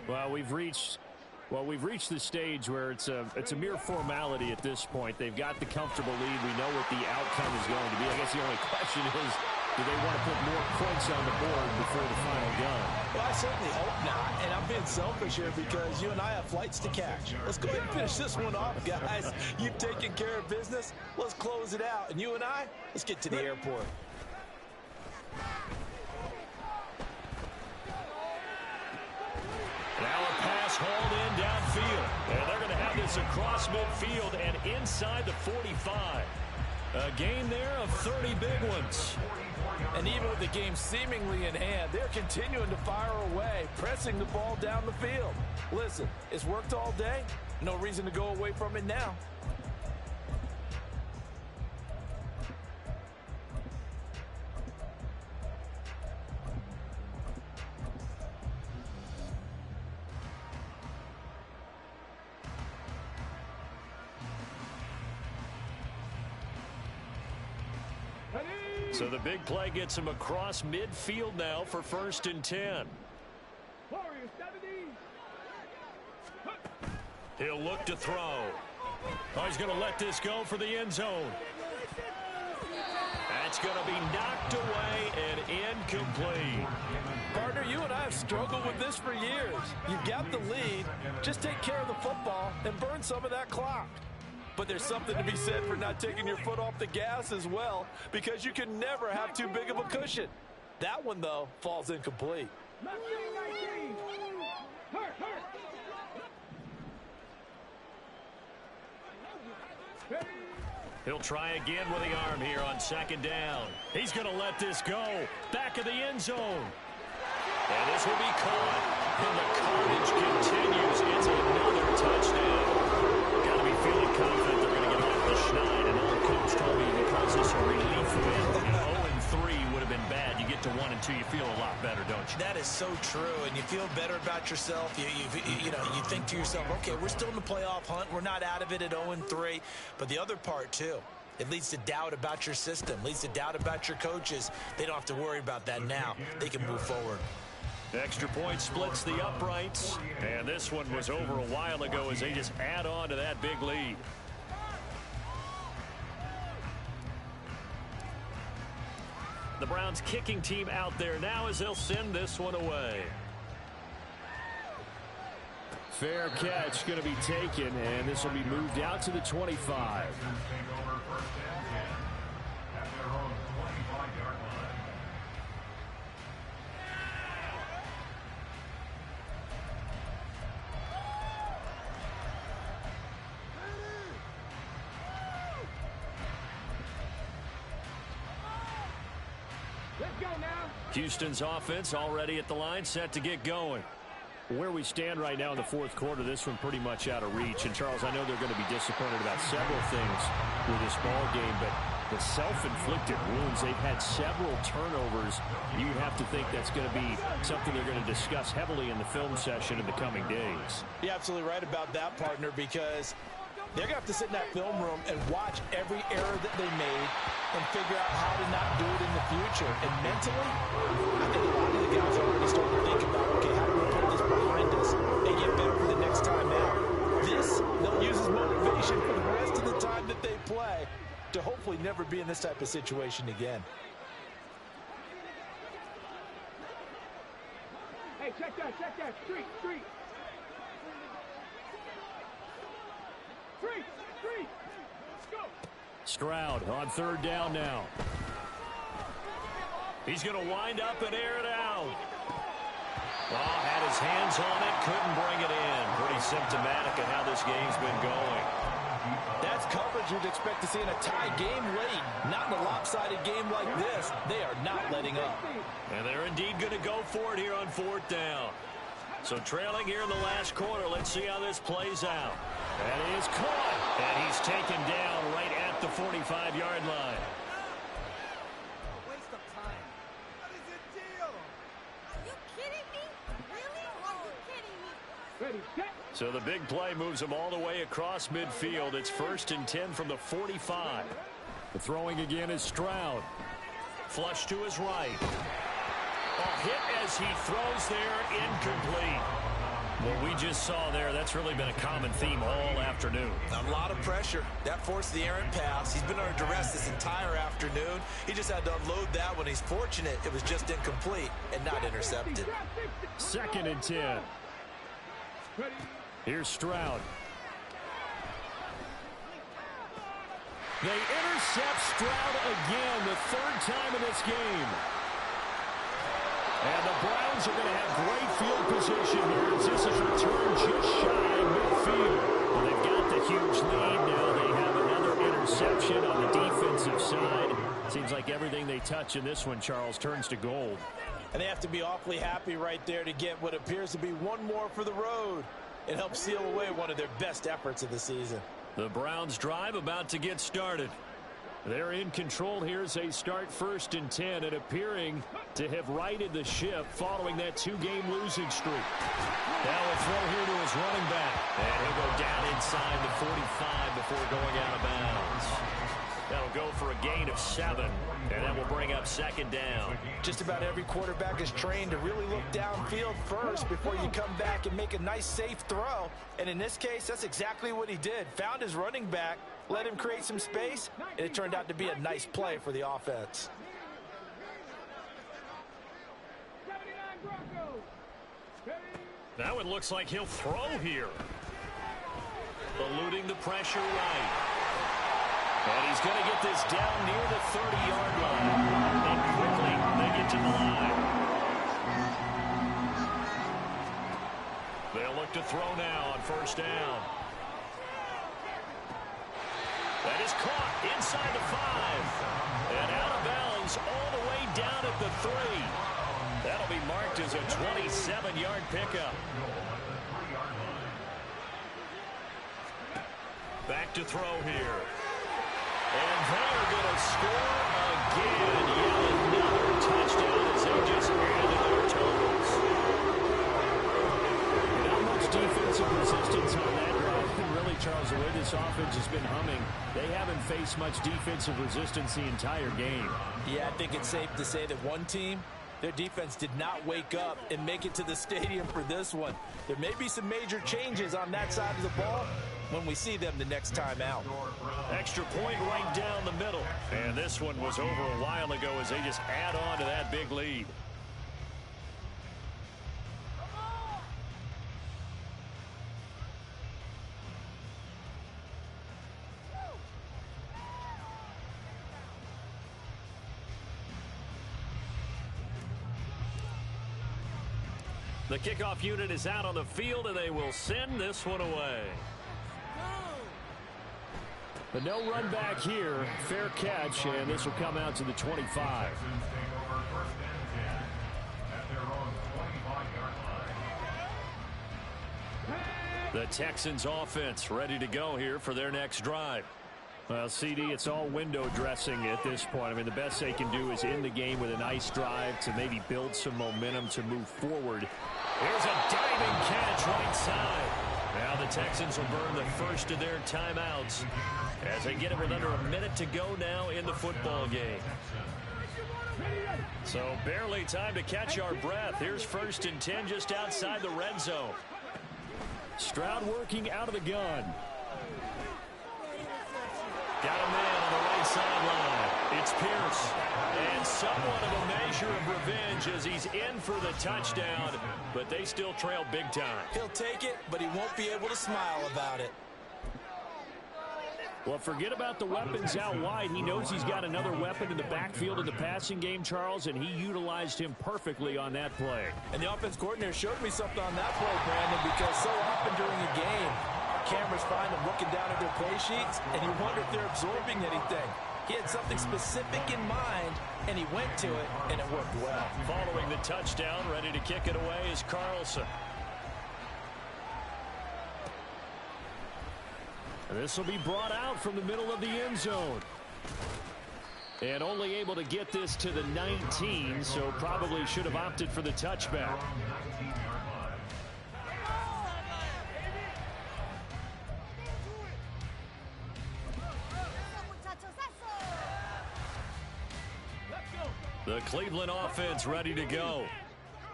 Well, we've reached the stage where it's a mere formality at this point. They've got the comfortable lead. We know what the outcome is going to be. I guess the only question is, do they want to put more points on the board before the final gun? Well, I certainly hope not. And I'm being selfish here because you and I have flights to catch. Let's go ahead and finish this one off, guys. You've taken care of business. Let's close it out. And you and I, let's get to the airport. Now a pass hauled in downfield. And they're going to have this across midfield and inside the 45. A gain there of 30 big ones. And even with the game seemingly in hand, they're continuing to fire away, pressing the ball down the field. Listen, it's worked all day. No reason to go away from it now. So the big play gets him across midfield now for 1st and 10. He'll look to throw. Oh, he's going to let this go for the end zone. That's going to be knocked away and incomplete. Partner, you and I have struggled with this for years. You've got the lead. Just take care of the football and burn some of that clock. But there's something to be said for not taking your foot off the gas as well, because you can never have too big of a cushion. That one, though, falls incomplete. He'll try again with the arm here on 2nd down. He's going to let this go. Back of the end zone. And this will be caught. And the carnage continues. It's another touchdown. Got to be feeling confident they're going to get off the schneid. And old coach told me he calls this a relief win. 0-3 would have been bad. You get to 1-2, you feel a lot better, don't you? That is so true, and you feel better about yourself. You know, you think to yourself, okay, we're still in the playoff hunt. We're not out of it at 0-3. But the other part, too, it leads to doubt about your system, leads to doubt about your coaches. They don't have to worry about that now. They can move forward. Extra point splits the uprights, and this one was over a while ago as they just add on to that big lead. The Browns kicking team out there now as they'll send this one away. Fair catch going to be taken, and this will be moved out to the 25. Houston's offense already at the line, set to get going. Where we stand right now in the 4th quarter, this one pretty much out of reach. And, Charles, I know they're going to be disappointed about several things with this ball game, but the self-inflicted wounds, they've had several turnovers. You'd have to think that's going to be something they're going to discuss heavily in the film session in the coming days. You're absolutely right about that, partner, because they're going to have to sit in that film room and watch every error that they made and figure out how to not do it in the future. And mentally, I think a lot of the guys are already starting to think about, okay, how do we put this behind us and get better for the next time out? This, they'll use as motivation for the rest of the time that they play to hopefully never be in this type of situation again. Hey, check that, street. Street, let's go. Stroud on 3rd down now. He's going to wind up and air it out. Oh, had his hands on it, couldn't bring it in. Pretty symptomatic of how this game's been going. That's coverage you'd expect to see in a tie game late. Not in a lopsided game like this. They are not letting up. And they're indeed going to go for it here on 4th down. So trailing here in the last quarter, let's see how this plays out. And he is caught. And he's taken down right at the 45-yard line. Waste of time. What is the deal? Are you kidding me? Really? Are you kidding me? Ready, set. So the big play moves him all the way across midfield. It's 1st and 10 from the 45. The throwing again is Stroud. Flush to his right. Oh, hit as he throws there, incomplete. What we just saw there, that's really been a common theme all afternoon. A lot of pressure. That forced the errant pass. He's been under duress this entire afternoon. He just had to unload that one. He's fortunate it was just incomplete and not intercepted. 2nd and 10. Here's Stroud. They intercept Stroud again, the 3rd time in this game. And the Browns are going to have great field position here as this is returned just shy of midfield. Well, they've got the huge lead now. They have another interception on the defensive side. Seems like everything they touch in this one, Charles, turns to gold. And they have to be awfully happy right there to get what appears to be one more for the road. It helps seal away one of their best efforts of the season. The Browns drive about to get started. They're in control here as they start 1st and 10 and appearing to have righted the ship following that 2-game losing streak. Now a throw here to his running back. And he'll go down inside the 45 before going out of bounds. That'll go for a gain of 7, and that will bring up second down. Just about every quarterback is trained to really look downfield first before you come back and make a nice, safe throw. And in this case, that's exactly what he did. Found his running back, let him create some space, and it turned out to be a nice play for the offense. Now it looks like he'll throw here. Eluding the pressure right. And he's going to get this down near the 30-yard line. And quickly, they get to the line. They'll look to throw now on first down. That is caught inside the 5. And out of bounds all the way down at the 3. That'll be marked as a 27-yard pickup. Back to throw here. And they're going to score again. Yet another touchdown as they just added their totals. Not much defensive resistance on that drive. And really, Charles, the way this offense has been humming, they haven't faced much defensive resistance the entire game. Yeah, I think it's safe to say that one team, their defense did not wake up and make it to the stadium for this one. There may be some major changes on that side of the ball when we see them the next time out. Extra point right down the middle. And this one was over a while ago as they just add on to that big lead. The kickoff unit is out on the field, and they will send this one away. But no run back here. Fair catch, and this will come out to the 25. The Texans offense ready to go here for their next drive. Well, CD, it's all window dressing at this point. I mean, the best they can do is end the game with a nice drive to maybe build some momentum to move forward. Here's a diving catch right side. Now the Texans will burn the first of their timeouts as they get it with under a minute to go now in the football game. So barely time to catch our breath. Here's 1st and 10 just outside the red zone. Stroud working out of the gun. Got a man on the right sideline. It's Pierce. And somewhat of a measure of revenge as he's in for the touchdown, but they still trail big time. He'll take it, but he won't be able to smile about it. Well, forget about the weapons out wide. He knows he's got another weapon in the backfield in the passing game, Charles, and he utilized him perfectly on that play. And the offense coordinator showed me something on that play, Brandon, because so often during a game, cameras find them looking down at their play sheets, and you wonder if they're absorbing anything. He had something specific in mind, and he went to it, and it worked well. Following the touchdown, ready to kick it away is Carlson. This will be brought out from the middle of the end zone. And only able to get this to the 19, so probably should have opted for the touchback. The Cleveland offense ready to go.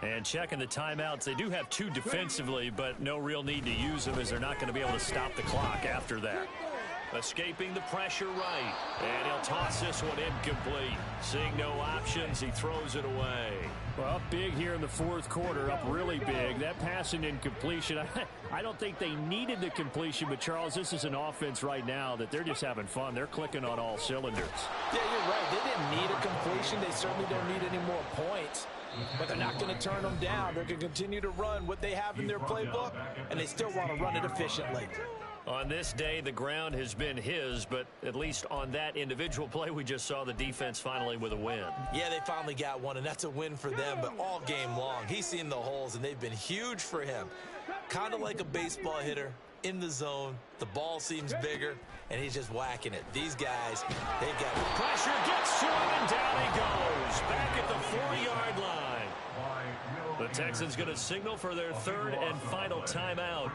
And checking the timeouts. They do have 2 defensively, but no real need to use them as they're not going to be able to stop the clock after that. Escaping the pressure right. And he'll toss this one incomplete. Seeing no options, he throws it away. Well, up big here in the 4th quarter, up really big. That pass and incompletion, I don't think they needed the completion, but Charles, this is an offense right now that they're just having fun. They're clicking on all cylinders. Yeah, you're right. They didn't need a completion. They certainly don't need any more points. But they're not going to turn them down. They're going to continue to run what they have in their playbook, and they still want to run it efficiently. On this day, the ground has been his, but at least on that individual play, we just saw the defense finally with a win. Yeah, they finally got one, and that's a win for them, but all game long, he's seen the holes, and they've been huge for him. Kind of like a baseball hitter in the zone. The ball seems bigger, and he's just whacking it. These guys, they've got pressure, gets to him, and down he goes. Back at the 40-yard line. The Texans going to signal for their 3rd and final timeout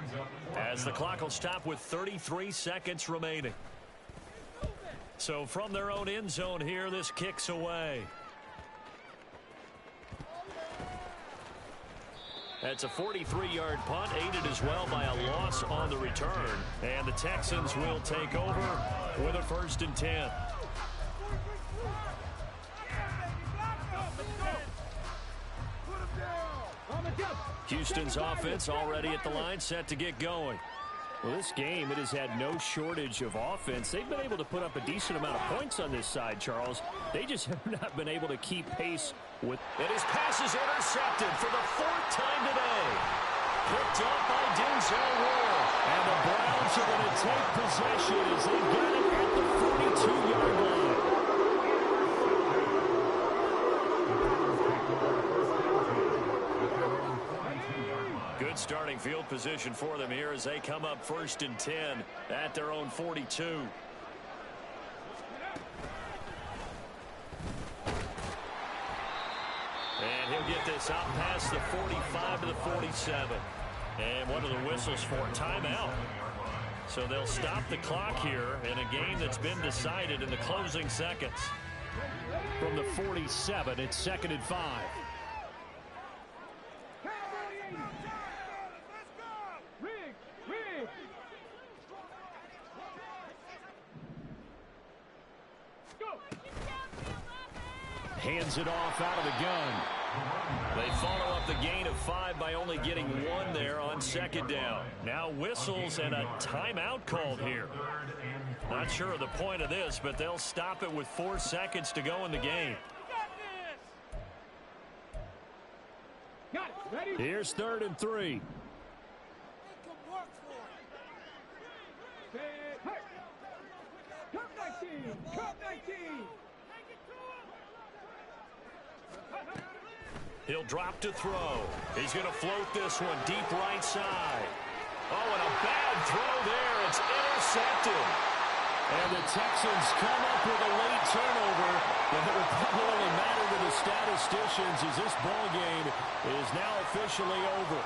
as the clock will stop with 33 seconds remaining. So from their own end zone here, this kicks away. That's a 43-yard punt, aided as well by a loss on the return. And the Texans will take over with a 1st and 10. Houston's offense already at the line, set to get going. Well, this game, it has had no shortage of offense. They've been able to put up a decent amount of points on this side, Charles. They just have not been able to keep pace with... And his pass is intercepted for the 4th time today. Picked up by Denzel Ward. And the Browns are going to take possession as they get it at the 42-yard line. Good starting field position for them here as they come up 1st and 10 at their own 42. And he'll get this out past the 45 to the 47. And one of the whistles for timeout. So they'll stop the clock here in a game that's been decided in the closing seconds. From the 47, it's 2nd and 5. Hands it off out of the gun. They follow up the gain of 5 by only getting 1 there on 2nd down. Now whistles and a timeout called here. Not sure of the point of this, but they'll stop it with 4 seconds to go in the game. Here's 3rd and 3. He'll drop to throw. He's going to float this one deep right side. Oh, and a bad throw there. It's intercepted. And the Texans come up with a late turnover. But it will probably only matter to the statisticians as this ball game is now officially over.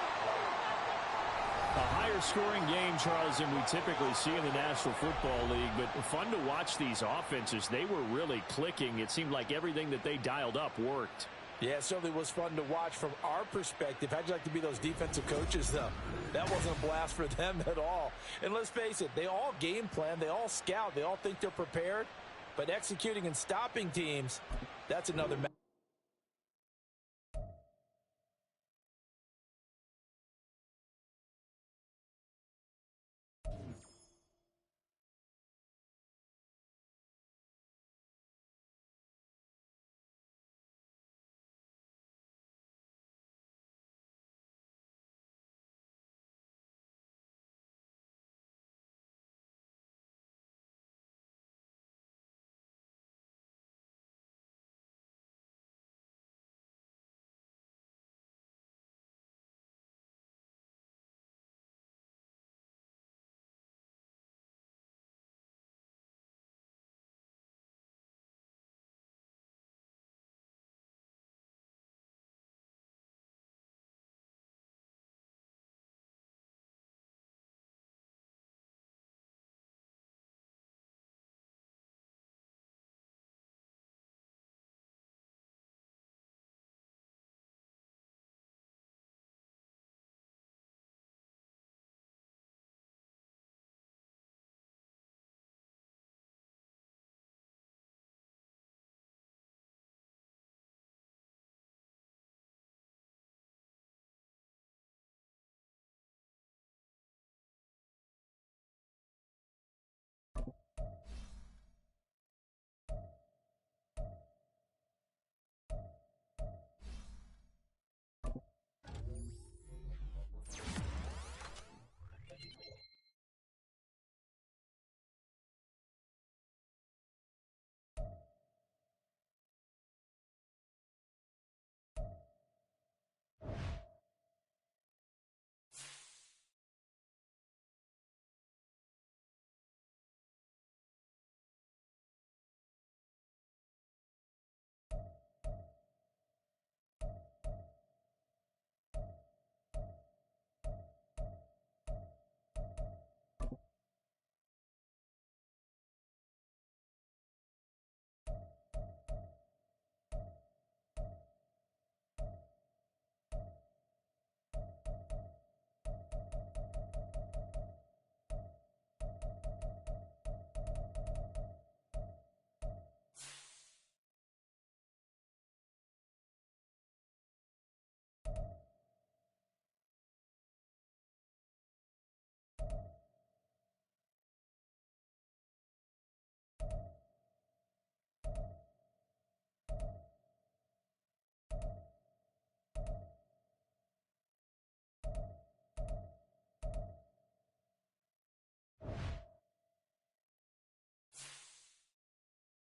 A higher scoring game, Charles, than we typically see in the National Football League. But fun to watch these offenses. They were really clicking. It seemed like everything that they dialed up worked. Yeah, it certainly was fun to watch from our perspective. How'd you like to be those defensive coaches, though? That wasn't a blast for them at all. And let's face it, they all game plan, they all scout, they all think they're prepared. But executing and stopping teams, that's another matter.